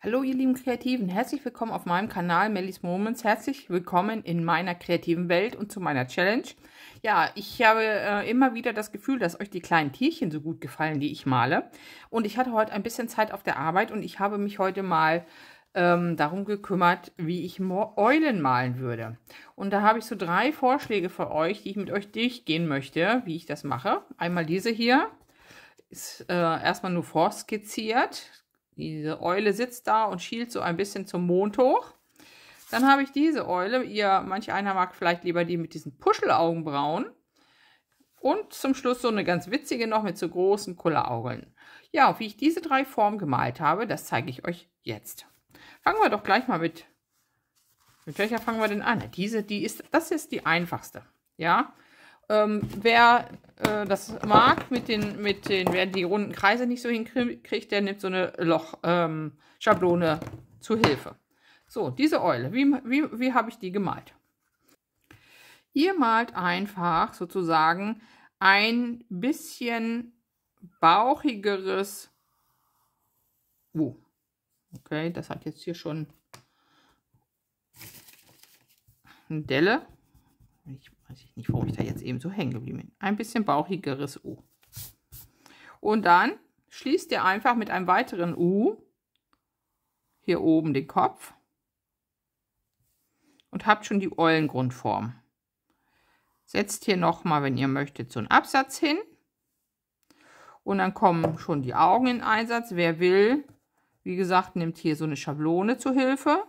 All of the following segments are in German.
Hallo ihr lieben Kreativen, herzlich willkommen auf meinem Kanal Mellies Moments. Herzlich willkommen in meiner kreativen Welt und zu meiner Challenge. Ja, ich habe immer wieder das Gefühl, dass euch die kleinen Tierchen so gut gefallen, die ich male. Und ich hatte heute ein bisschen Zeit auf der Arbeit und ich habe mich heute mal darum gekümmert, wie ich Eulen malen würde. Und da habe ich so 3 Vorschläge für euch, die ich mit euch durchgehen möchte, wie ich das mache. Einmal diese hier, ist erstmal nur vorskizziert. Diese Eule sitzt da und schielt so ein bisschen zum Mond hoch. Dann habe ich diese Eule. Manch einer mag vielleicht lieber die mit diesen Puschelaugenbrauen. Und zum Schluss so eine ganz witzige noch mit so großen Kulleraugen. Ja, wie ich diese 3 Formen gemalt habe, das zeige ich euch jetzt. Fangen wir doch gleich mal mit welcher fangen wir denn an? Das ist die einfachste. Ja. Wer das mag, wer die runden Kreise nicht so hinkriegt, der nimmt so eine Loch-Schablone zu Hilfe. So, diese Eule, wie habe ich die gemalt? Ihr malt einfach sozusagen ein bisschen bauchigeres. Okay, das hat jetzt hier schon eine Delle. Ich weiß nicht, warum ich da jetzt eben so hängen geblieben bin. Ein bisschen bauchigeres U. Und dann schließt ihr einfach mit einem weiteren U hier oben den Kopf und habt schon die Eulengrundform. Setzt hier nochmal, wenn ihr möchtet, so einen Absatz hin. Und dann kommen schon die Augen in Einsatz. Wer will, wie gesagt, nimmt hier so eine Schablone zu Hilfe.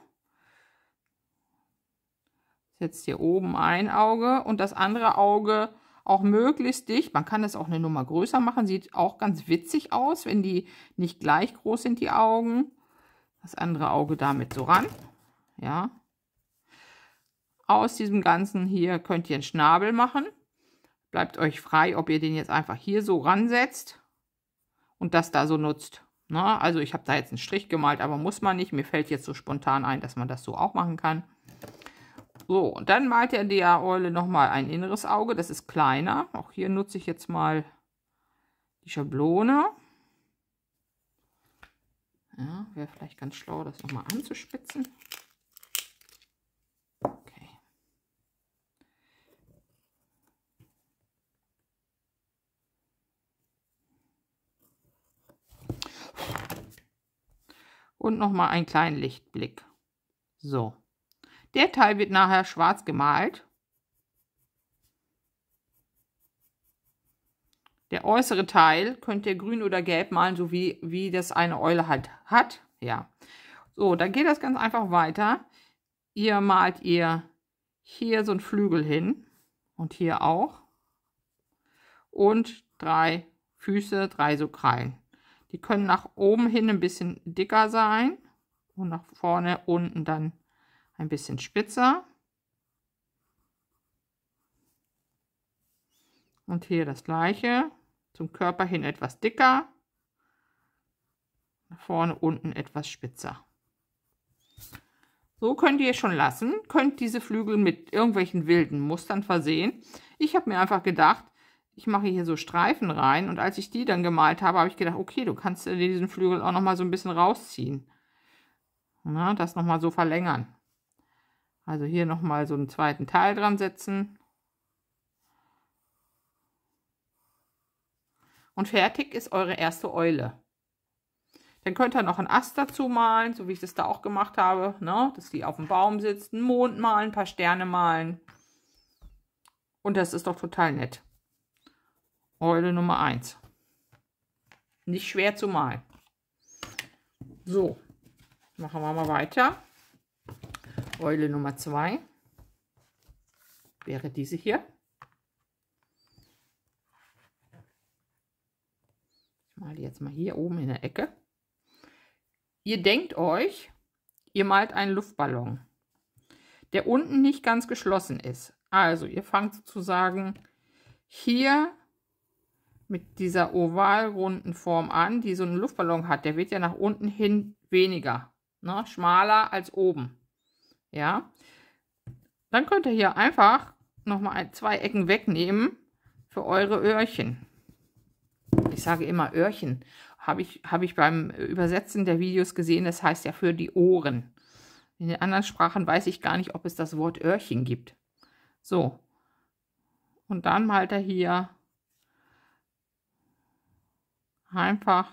Setzt hier oben ein Auge und das andere Auge auch möglichst dicht. Man kann das auch eine Nummer größer machen. Sieht auch ganz witzig aus, wenn die nicht gleich groß sind, die Augen. Das andere Auge damit so ran. Ja. Aus diesem Ganzen hier könnt ihr einen Schnabel machen. Bleibt euch frei, ob ihr den jetzt einfach hier so ransetzt und das da so nutzt. Na, also ich habe da jetzt einen Strich gemalt, aber muss man nicht. Mir fällt jetzt so spontan ein, dass man das so auch machen kann. So, und dann malt ihr der Eule nochmal ein inneres Auge, das ist kleiner. Auch hier nutze ich jetzt mal die Schablone. Ja, wäre vielleicht ganz schlau, das nochmal anzuspitzen. Okay. Und nochmal einen kleinen Lichtblick. So. Der Teil wird nachher schwarz gemalt. Der äußere Teil könnt ihr grün oder gelb malen, so wie das eine Eule halt hat. Ja. So, dann geht das ganz einfach weiter. Ihr malt hier so einen Flügel hin und hier auch. Und 3 Füße, 3 so Krallen. Die können nach oben hin ein bisschen dicker sein und nach vorne unten dann ein bisschen spitzer. Und hier das gleiche. Zum Körper hin etwas dicker. Nach vorne unten etwas spitzer. So könnt ihr schon lassen. Könnt diese Flügel mit irgendwelchen wilden Mustern versehen. Ich habe mir einfach gedacht, ich mache hier so Streifen rein. Und als ich die dann gemalt habe, habe ich gedacht, okay, du kannst diesen Flügel auch noch mal so ein bisschen rausziehen. Na, das noch mal so verlängern. Also hier nochmal so einen zweiten Teil dran setzen. Und fertig ist eure erste Eule. Dann könnt ihr noch einen Ast dazu malen, so wie ich das da auch gemacht habe, ne? Dass die auf dem Baum sitzt, einen Mond malen, ein paar Sterne malen. Und das ist doch total nett. Eule Nummer 1. Nicht schwer zu malen. So, machen wir mal weiter. Eule Nummer 2 wäre diese hier. Ich male jetzt mal hier oben in der Ecke. Ihr denkt euch, ihr malt einen Luftballon, der unten nicht ganz geschlossen ist. Also ihr fangt sozusagen hier mit dieser ovalrunden Form an, die so einen Luftballon hat. Der wird ja nach unten hin weniger, ne? Schmaler als oben. Ja, dann könnt ihr hier einfach nochmal 2 Ecken wegnehmen für eure Öhrchen. Ich sage immer Öhrchen. hab ich beim Übersetzen der Videos gesehen, das heißt ja für die Ohren. In den anderen Sprachen weiß ich gar nicht, ob es das Wort Öhrchen gibt. So. Und dann malt er hier einfach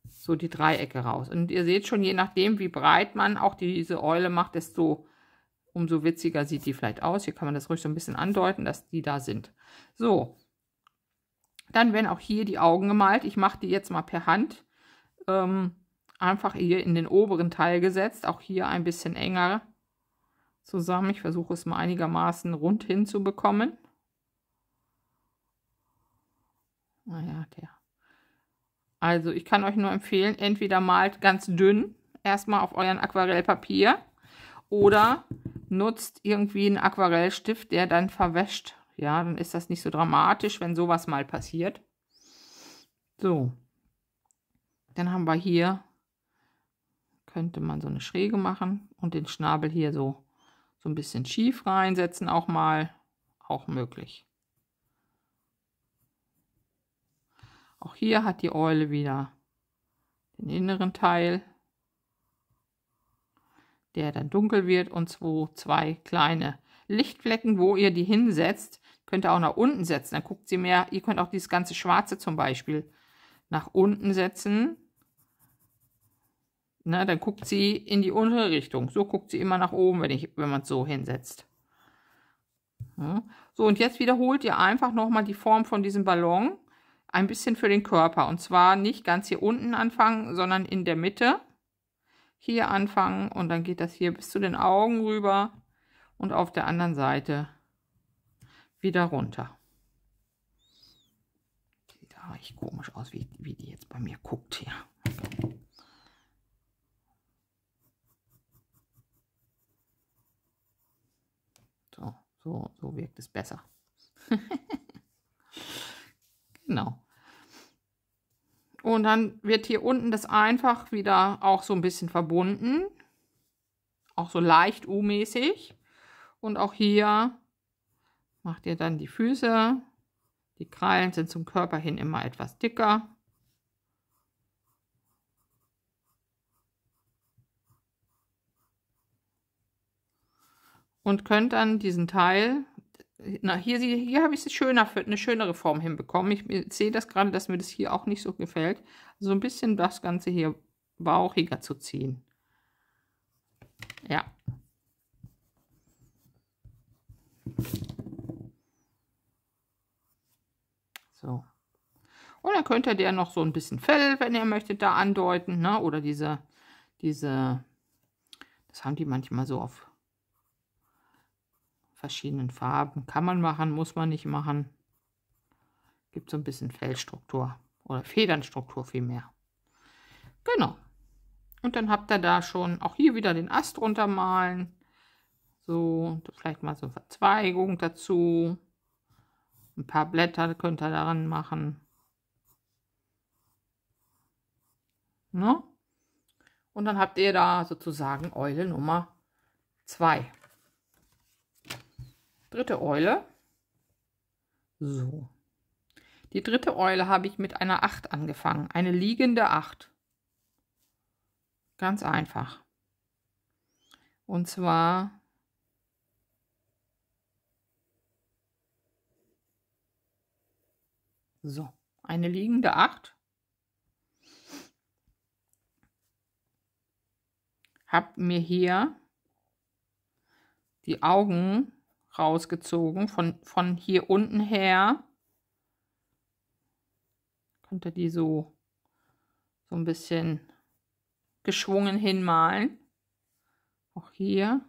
so die Dreiecke raus. Und ihr seht schon, je nachdem, wie breit man auch diese Eule macht, umso witziger sieht die vielleicht aus. Hier kann man das ruhig so ein bisschen andeuten, dass die da sind. So. Dann werden auch hier die Augen gemalt. Ich mache die jetzt mal per Hand. Einfach hier in den oberen Teil gesetzt. Auch hier ein bisschen enger zusammen. Ich versuche es mal einigermaßen rund hinzubekommen. Naja, Also ich kann euch nur empfehlen, entweder malt ganz dünn erstmal auf euren Aquarellpapier oder nutzt irgendwie einen Aquarellstift, der dann verwäscht. Ja, dann ist das nicht so dramatisch, wenn sowas mal passiert. So. Dann haben wir hier, könnte man so eine Schräge machen und den Schnabel hier so ein bisschen schief reinsetzen auch mal. Auch möglich. Auch hier hat die Eule wieder den inneren Teil, der dann dunkel wird, und zwei kleine Lichtflecken, wo ihr die hinsetzt. Könnt ihr auch nach unten setzen, dann guckt sie mehr. Ihr könnt auch dieses ganze Schwarze zum Beispiel nach unten setzen. Na, dann guckt sie in die untere Richtung. So guckt sie immer nach oben, wenn man es so hinsetzt. Ja. So, und jetzt wiederholt ihr einfach nochmal die Form von diesem Ballon. Ein bisschen für den Körper. Und zwar nicht ganz hier unten anfangen, sondern in der Mitte. Hier anfangen und dann geht das hier bis zu den Augen rüber. Und auf der anderen Seite wieder runter. Sieht da echt komisch aus, wie die jetzt bei mir guckt hier. So wirkt es besser. Genau. Und dann wird hier unten das einfach wieder auch so ein bisschen verbunden. Auch so leicht U-mäßig. Und auch hier macht ihr dann die Füße. Die Krallen sind zum Körper hin immer etwas dicker. Und könnt dann diesen Teil, hier habe ich es schöner für eine schönere Form hinbekommen. Ich sehe das gerade, dass mir das hier auch nicht so gefällt. So ein bisschen das Ganze hier bauchiger zu ziehen. Ja. So. Und dann könnt ihr noch so ein bisschen Fell, wenn ihr möchtet, da andeuten, ne? Oder das haben die manchmal so auf verschiedenen Farben. Kann man machen, muss man nicht machen. Gibt so ein bisschen Fellstruktur oder Federnstruktur vielmehr. Genau. Und dann habt ihr da schon auch hier wieder den Ast runtermalen. So, vielleicht mal so eine Verzweigung dazu. Ein paar Blätter könnt ihr daran machen. Ne? Und dann habt ihr da sozusagen Eule Nummer 2. Dritte Eule. So. Die dritte Eule habe ich mit einer 8 angefangen. Eine liegende 8. Ganz einfach. Und zwar so. Eine liegende 8. Habe mir hier die Augen rausgezogen, von hier unten her. Könnt ihr die so ein bisschen geschwungen hinmalen. Auch hier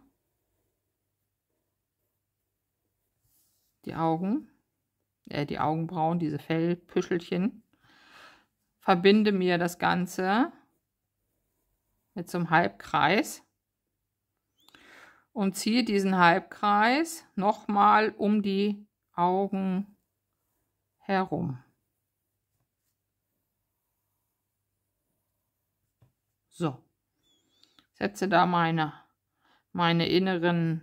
die Augen, die Augenbrauen, diese Fellpüschelchen. Verbinde mir das Ganze mit so einem Halbkreis. Und ziehe diesen Halbkreis nochmal um die Augen herum. So. Setze da meine inneren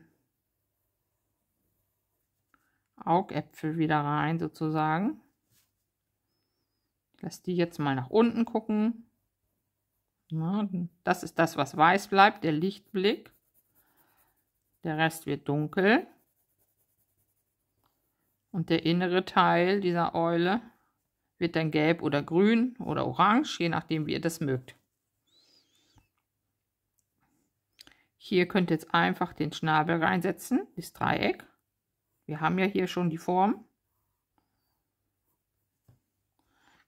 Augäpfel wieder rein, sozusagen. lasse die jetzt mal nach unten gucken. Ja, das ist das, was weiß bleibt, der Lichtblick. Der Rest wird dunkel. Und der innere Teil dieser Eule wird dann gelb oder grün oder orange, je nachdem, wie ihr das mögt. Hier könnt ihr jetzt einfach den Schnabel reinsetzen, das Dreieck. Wir haben ja hier schon die Form.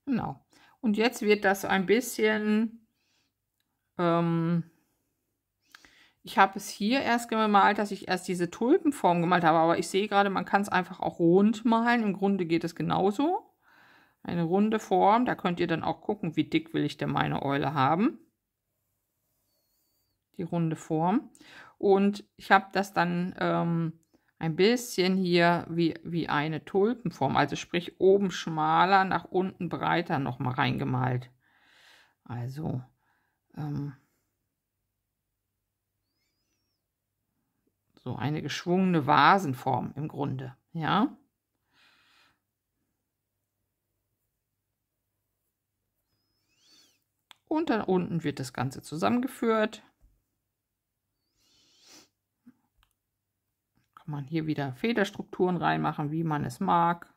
Genau. Und jetzt wird das ein bisschen, ich habe es hier erst gemalt, dass ich erst diese Tulpenform gemalt habe, aber ich sehe gerade, man kann es einfach auch rund malen. Im Grunde geht es genauso. Eine runde Form, da könnt ihr dann auch gucken, wie dick will ich denn meine Eule haben. Die runde Form. Und ich habe das dann ein bisschen hier wie eine Tulpenform, also sprich oben schmaler, nach unten breiter nochmal reingemalt. Also so eine geschwungene Vasenform im Grunde, ja. Und dann unten wird das Ganze zusammengeführt. Kann man hier wieder Federstrukturen reinmachen, wie man es mag.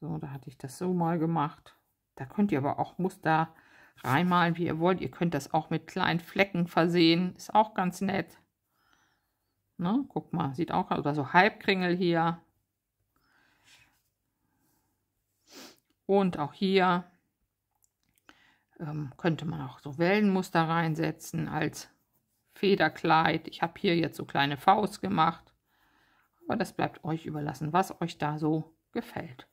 So, da hatte ich das so mal gemacht. Da könnt ihr aber auch Muster reinmalen, wie ihr wollt. Ihr könnt das auch mit kleinen Flecken versehen. Ist auch ganz nett. Ne? Guck mal, sieht auch aus, oder so Halbkringel hier. Und auch hier könnte man auch so Wellenmuster reinsetzen als Federkleid. Ich habe hier jetzt so kleine Faust gemacht. Aber das bleibt euch überlassen, was euch da so gefällt.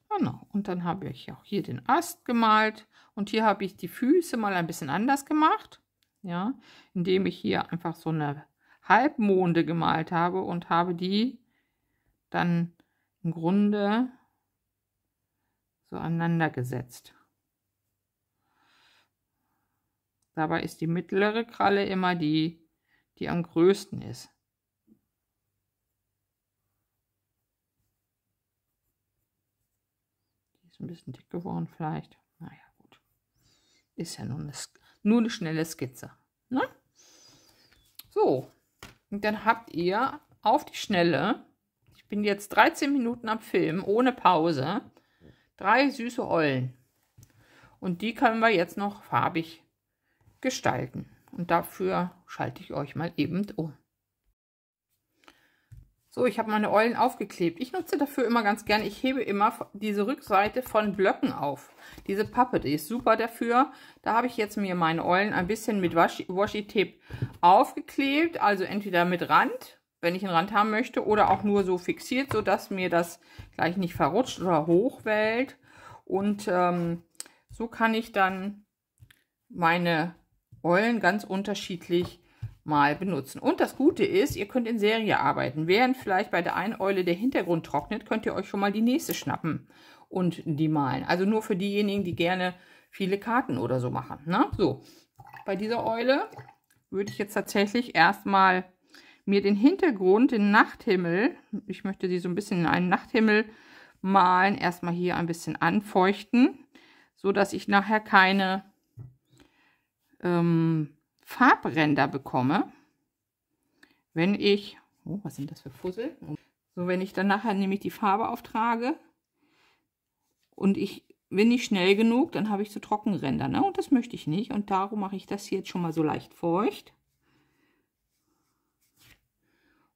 Genau, und dann habe ich auch hier den Ast gemalt. Und hier habe ich die Füße mal ein bisschen anders gemacht. Ja, indem ich hier einfach so eine Halbmonde gemalt habe und habe die dann im Grunde so aneinander gesetzt. Dabei ist die mittlere Kralle immer die am größten ist. Die ist ein bisschen dick geworden vielleicht. Naja, gut. Ist ja nur eine schnelle Skizze. Ne? So, und dann habt ihr auf die Schnelle, ich bin jetzt 13 Minuten am Film, ohne Pause, 3 süße Eulen. Und die können wir jetzt noch farbig gestalten. Und dafür schalte ich euch mal eben um. So, ich habe meine Eulen aufgeklebt. Ich nutze dafür immer ganz gerne, ich hebe immer diese Rückseite von Blöcken auf. Diese Pappe, die ist super dafür. Da habe ich jetzt mir meine Eulen ein bisschen mit Washi-Tape aufgeklebt. Also entweder mit Rand, wenn ich einen Rand haben möchte, oder auch nur so fixiert, sodass mir das gleich nicht verrutscht oder hochwellt. Und so kann ich dann meine Eulen ganz unterschiedlich mal benutzen. Und das Gute ist, ihr könnt in Serie arbeiten. Während vielleicht bei der einen Eule der Hintergrund trocknet, könnt ihr euch schon mal die nächste schnappen und die malen. Also nur für diejenigen, die gerne viele Karten oder so machen. Ne? So, bei dieser Eule würde ich jetzt tatsächlich erstmal mir den Hintergrund, den Nachthimmel, ich möchte sie so ein bisschen in einen Nachthimmel malen, erstmal hier ein bisschen anfeuchten, so dass ich nachher keine Farbränder bekomme, wenn ich, oh, was sind das für Fussel? So, wenn ich dann nachher nämlich die Farbe auftrage und ich bin nicht schnell genug, dann habe ich so Trockenränder, ne? Und das möchte ich nicht und darum mache ich das hier jetzt schon mal so leicht feucht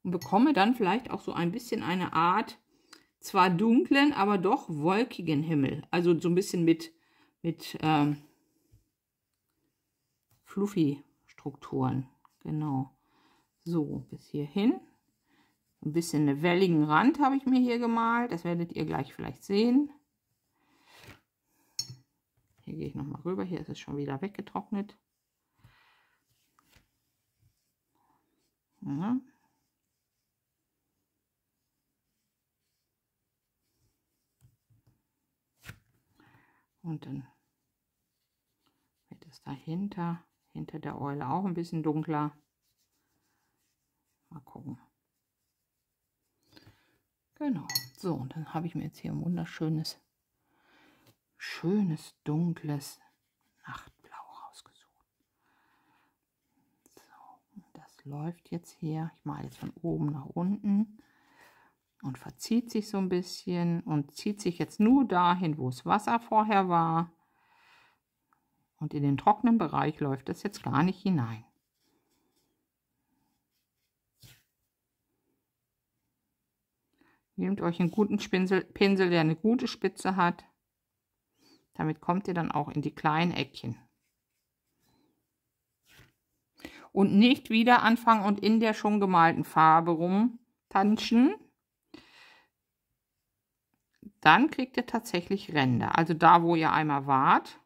und bekomme dann vielleicht auch so ein bisschen eine Art, zwar dunklen, aber doch wolkigen Himmel, also so ein bisschen mit Fluffy-Strukturen, genau. So, bis hierhin. Ein bisschen einen welligen Rand habe ich mir hier gemalt. Das werdet ihr gleich vielleicht sehen. Hier gehe ich nochmal rüber. Hier ist es schon wieder weggetrocknet. Ja. Und dann wird es dahinter, hinter der Eule auch ein bisschen dunkler. Mal gucken. Genau. So, und dann habe ich mir jetzt hier ein wunderschönes schönes, dunkles Nachtblau rausgesucht. So, das läuft jetzt hier. Ich male jetzt von oben nach unten und verzieht sich so ein bisschen und zieht sich jetzt nur dahin, wo das Wasser vorher war. Und in den trockenen Bereich läuft es jetzt gar nicht hinein. Nehmt euch einen guten Pinsel, der eine gute Spitze hat. Damit kommt ihr dann auch in die kleinen Eckchen. Und nicht wieder anfangen und in der schon gemalten Farbe rumtanschen. Dann kriegt ihr tatsächlich Ränder. Also da, wo ihr einmal wart.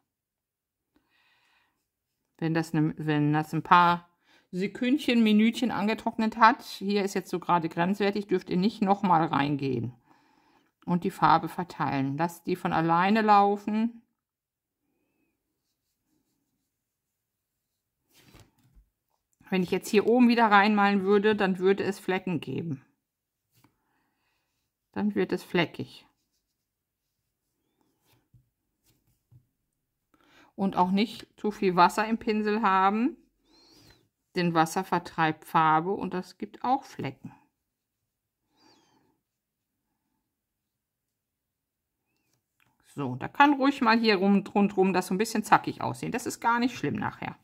Wenn das ein paar Sekündchen, Minütchen angetrocknet hat, hier ist jetzt so gerade grenzwertig, dürft ihr nicht nochmal reingehen und die Farbe verteilen. Lasst die von alleine laufen. Wenn ich jetzt hier oben wieder reinmalen würde, dann würde es Flecken geben. Dann wird es fleckig. Und auch nicht zu viel Wasser im Pinsel haben, denn Wasser vertreibt Farbe und das gibt auch Flecken. So, da kann ruhig mal hier rundherum das so ein bisschen zackig aussehen. Das ist gar nicht schlimm nachher.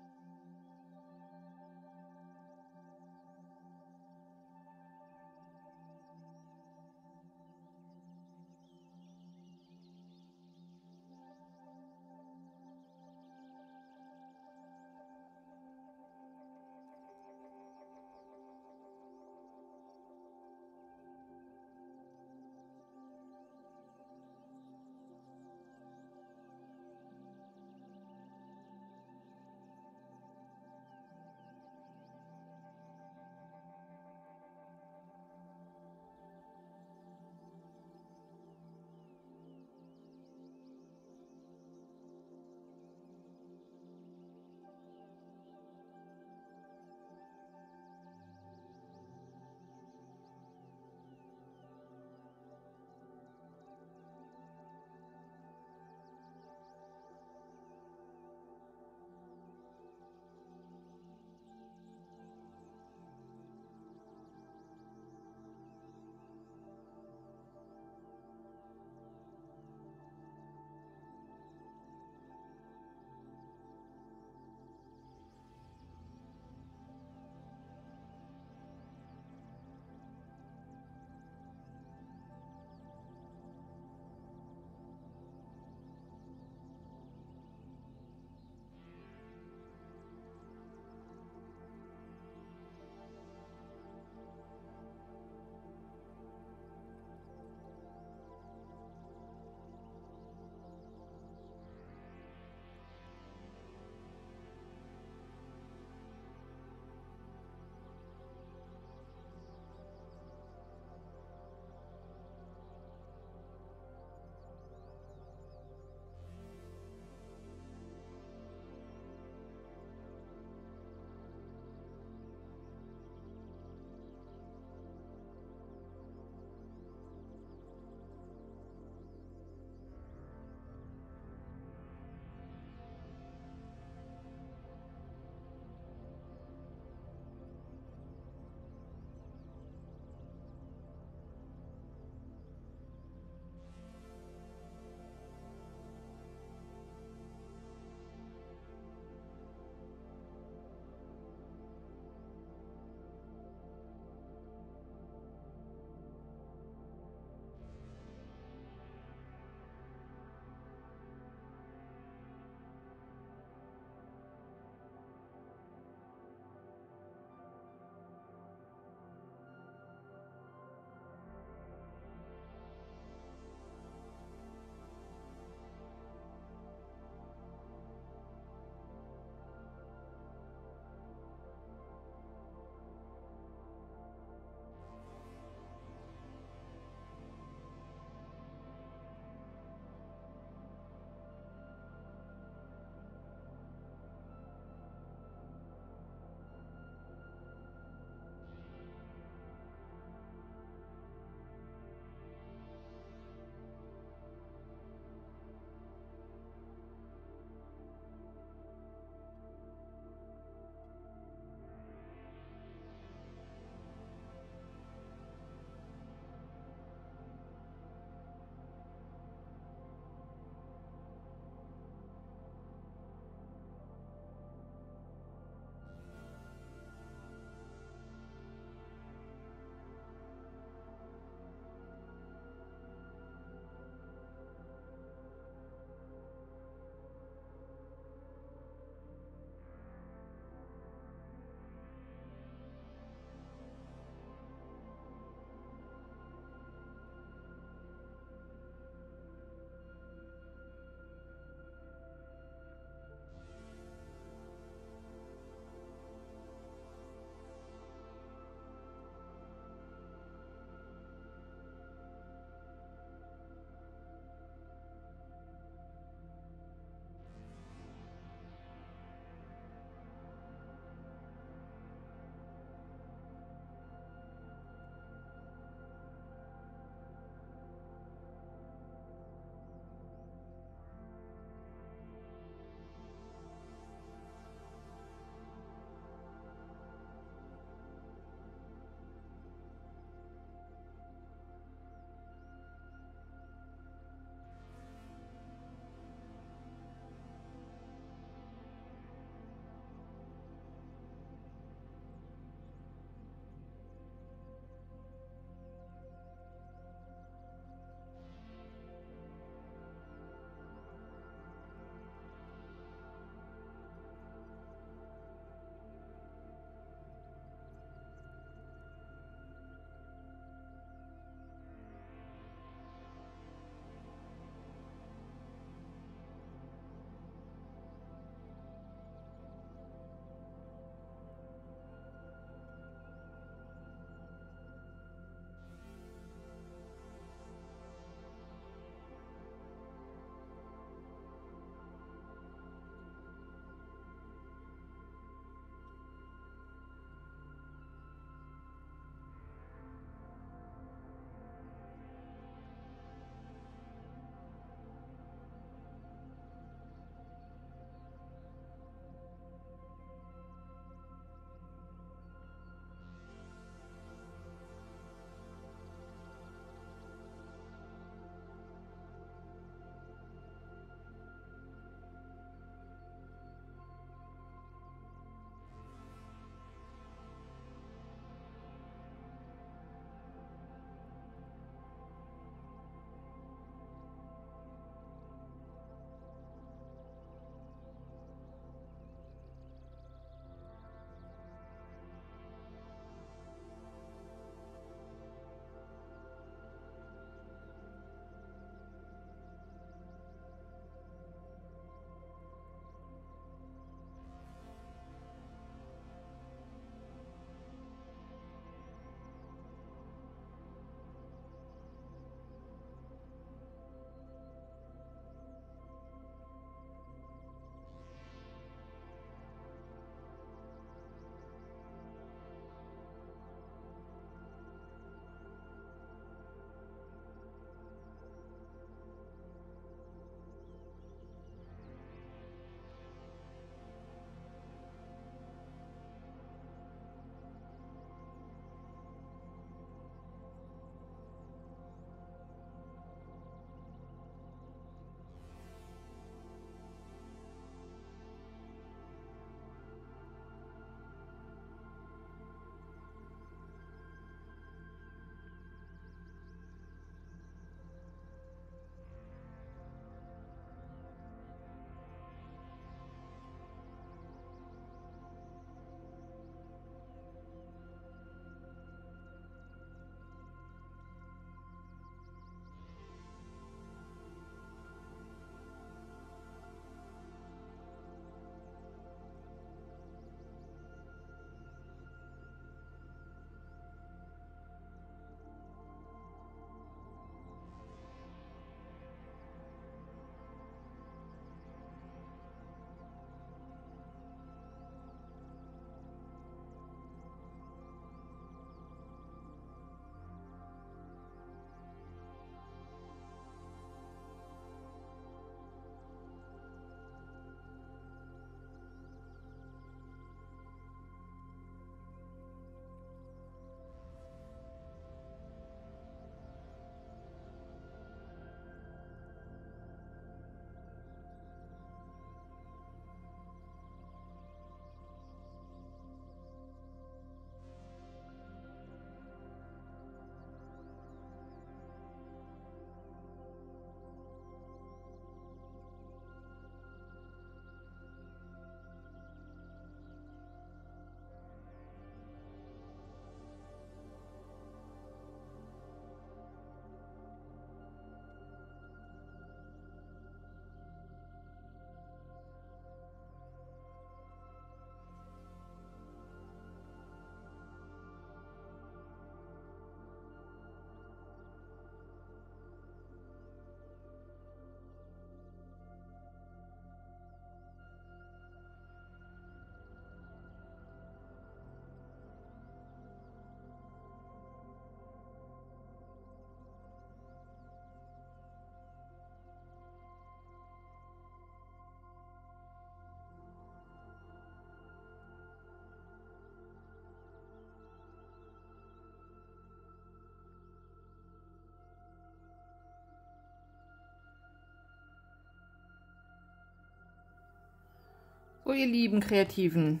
ihr lieben Kreativen,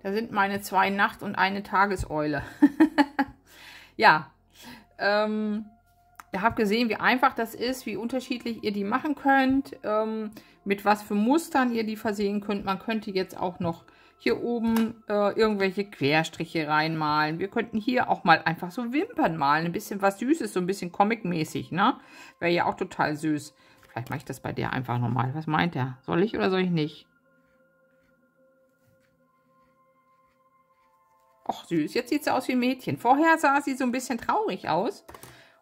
da sind meine 2 Nacht- und eine Tageseule. Ja, ihr habt gesehen, wie einfach das ist, wie unterschiedlich ihr die machen könnt, mit was für Mustern ihr die versehen könnt. Man könnte jetzt auch noch hier oben irgendwelche Querstriche reinmalen. Wir könnten hier auch mal einfach so Wimpern malen. Ein bisschen was Süßes, so ein bisschen Comic-mäßig, ne? Wäre ja auch total süß. Vielleicht mache ich das bei der einfach nochmal. Was meint er? Soll ich oder soll ich nicht? Och, süß. Jetzt sieht sie aus wie ein Mädchen. Vorher sah sie so ein bisschen traurig aus.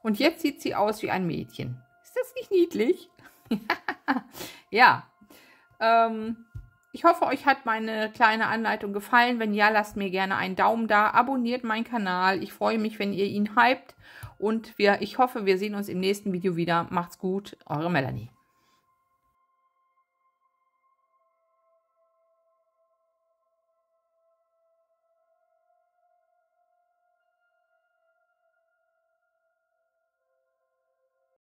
Und jetzt sieht sie aus wie ein Mädchen. Ist das nicht niedlich? Ja. Ich hoffe, euch hat meine kleine Anleitung gefallen. Wenn ja, lasst mir gerne einen Daumen da. Abonniert meinen Kanal. Ich freue mich, wenn ihr ihn hypt. Und ich hoffe, wir sehen uns im nächsten Video wieder. Macht's gut. Eure Melanie.